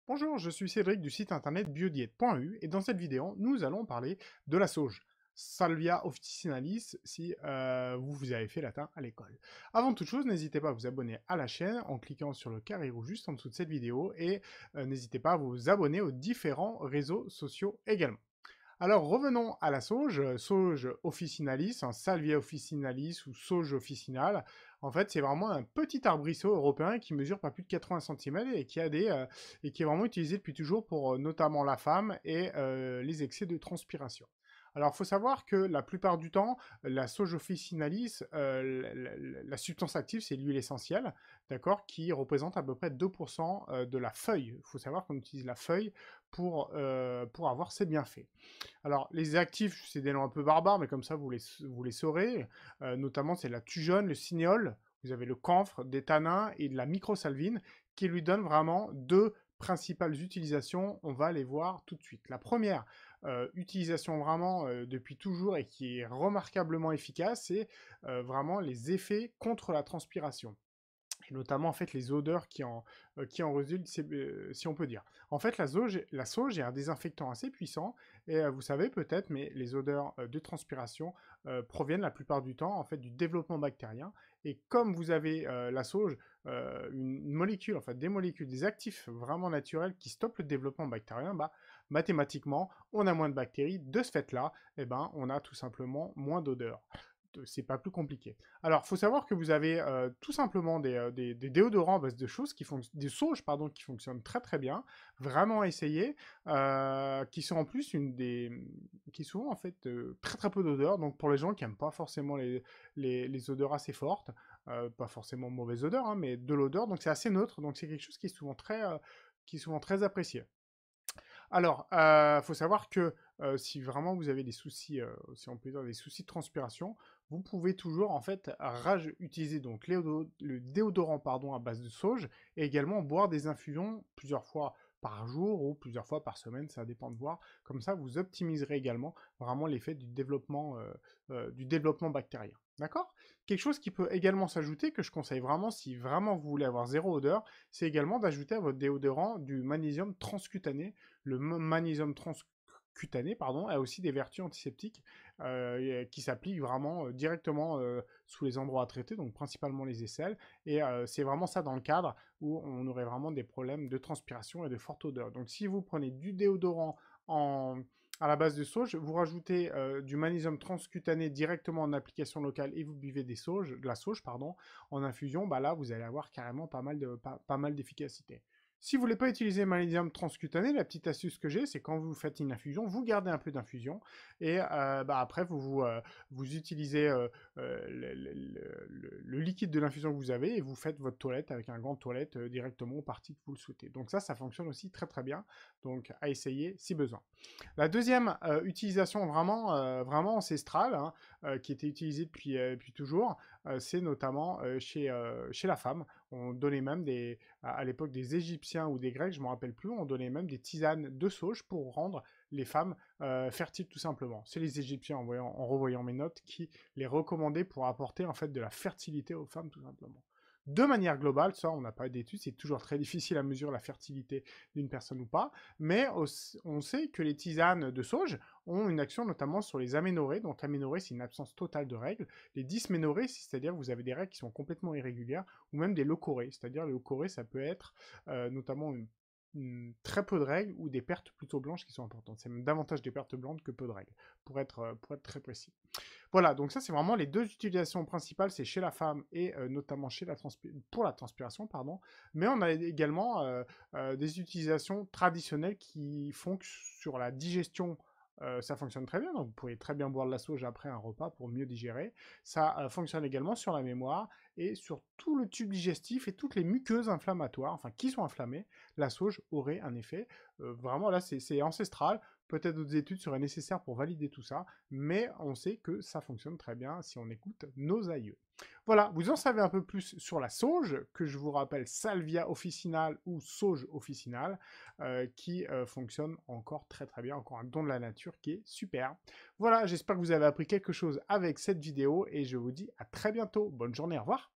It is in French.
Bonjour, je suis Cédric du site internet biodiète.eu et dans cette vidéo, nous allons parler de la sauge. Salvia officinalis si vous avez fait latin à l'école. Avant toute chose, n'hésitez pas à vous abonner à la chaîne en cliquant sur le carré rouge juste en dessous de cette vidéo et n'hésitez pas à vous abonner aux différents réseaux sociaux également. Alors revenons à la sauge, sauge officinalis, Salvia officinalis ou sauge officinale. En fait, c'est vraiment un petit arbrisseau européen qui mesure pas plus de 80 cm et qui a et qui est vraiment utilisé depuis toujours pour notamment la femme et les excès de transpiration. Alors, il faut savoir que la plupart du temps, la sauge officinalis, la substance active, c'est l'huile essentielle, d'accord, qui représente à peu près 2% de la feuille. Il faut savoir qu'on utilise la feuille pour avoir ses bienfaits. Alors, les actifs, c'est des noms un peu barbares, mais comme ça, vous les saurez. Notamment, c'est la thujone, le cinéole, vous avez le camphre, des tanins et de la microsalvine, qui lui donnent vraiment deux principales utilisations. On va les voir tout de suite. La première utilisation vraiment depuis toujours et qui est remarquablement efficace, c'est vraiment les effets contre la transpiration et notamment en fait les odeurs qui en résultent, si on peut dire. En fait, la sauge est un désinfectant assez puissant, et vous savez peut-être, mais les odeurs de transpiration proviennent la plupart du temps en fait du développement bactérien. Et comme vous avez la sauge, une molécule, en fait des molécules, des actifs vraiment naturels qui stoppent le développement bactérien, bah, mathématiquement, on a moins de bactéries. De ce fait-là, eh ben, on a tout simplement moins d'odeurs. C'est pas plus compliqué. Alors, faut savoir que vous avez tout simplement des déodorants à base de choses des sauges pardon, qui fonctionnent très très bien, vraiment essayés, qui sont en plus qui souvent en fait très très peu d'odeur. Donc pour les gens qui aiment pas forcément les odeurs assez fortes, pas forcément mauvaise odeur, hein, mais de l'odeur, donc c'est assez neutre. Donc c'est quelque chose qui est souvent très apprécié. Alors, faut savoir que si vraiment vous avez des soucis, si on peut dire des soucis de transpiration, vous pouvez toujours en fait utiliser donc le déodorant pardon à base de sauge et également boire des infusions plusieurs fois par jour ou plusieurs fois par semaine, ça dépend de voir. Comme ça, vous optimiserez également vraiment l'effet du développement bactérien. D'accord? Quelque chose qui peut également s'ajouter, que je conseille vraiment si vraiment vous voulez avoir zéro odeur, c'est également d'ajouter à votre déodorant du magnésium transcutané. Le magnésium transcutané pardon, a aussi des vertus antiseptiques qui s'appliquent vraiment directement sous les endroits à traiter, donc principalement les aisselles. Et c'est vraiment ça dans le cadre où on aurait vraiment des problèmes de transpiration et de forte odeur. Donc si vous prenez du déodorant en, à la base de sauge, vous rajoutez du magnésium transcutané directement en application locale et vous buvez de la sauge pardon, en infusion, bah là vous allez avoir carrément pas mal d'efficacité. Si vous voulez pas utiliser magnésium transcutané, la petite astuce que j'ai, c'est quand vous faites une infusion, vous gardez un peu d'infusion et bah, après vous utilisez le liquide de l'infusion que vous avez et vous faites votre toilette avec un gant de toilette directement au parti que vous le souhaitez. Donc ça fonctionne aussi très très bien. Donc à essayer si besoin. La deuxième utilisation vraiment ancestrale, hein, qui était utilisée depuis toujours, c'est notamment chez la femme. On donnait même à l'époque des Égyptiens ou des Grecs, je ne me rappelle plus, on donnait même des tisanes de sauge pour rendre les femmes fertiles tout simplement. C'est les Égyptiens, en revoyant mes notes, qui les recommandaient pour apporter en fait de la fertilité aux femmes tout simplement. De manière globale, ça on n'a pas d'études, c'est toujours très difficile à mesurer la fertilité d'une personne ou pas, mais on sait que les tisanes de sauge ont une action notamment sur les aménorrhées. Donc aménorrhée, c'est une absence totale de règles. Les dysménorrhées, c'est-à-dire que vous avez des règles qui sont complètement irrégulières, ou même des leucorrhées, c'est-à-dire les leucorrhées, ça peut être notamment très peu de règles ou des pertes plutôt blanches qui sont importantes. C'est même davantage des pertes blanches que peu de règles, pour être très précis. Voilà, donc ça c'est vraiment les deux utilisations principales, c'est chez la femme et notamment pour la transpiration, pardon. Mais on a également des utilisations traditionnelles qui font que sur la digestion, ça fonctionne très bien. Donc vous pouvez très bien boire de la sauge après un repas pour mieux digérer. Ça fonctionne également sur la mémoire et sur tout le tube digestif et toutes les muqueuses inflammatoires, enfin qui sont inflammées. La sauge aurait un effet. Vraiment là, c'est ancestral. Peut-être d'autres études seraient nécessaires pour valider tout ça, mais on sait que ça fonctionne très bien si on écoute nos aïeux. Voilà, vous en savez un peu plus sur la sauge, que je vous rappelle Salvia officinale ou sauge officinale, qui fonctionne encore très très bien, encore un don de la nature qui est super. Voilà, j'espère que vous avez appris quelque chose avec cette vidéo et je vous dis à très bientôt. Bonne journée, au revoir.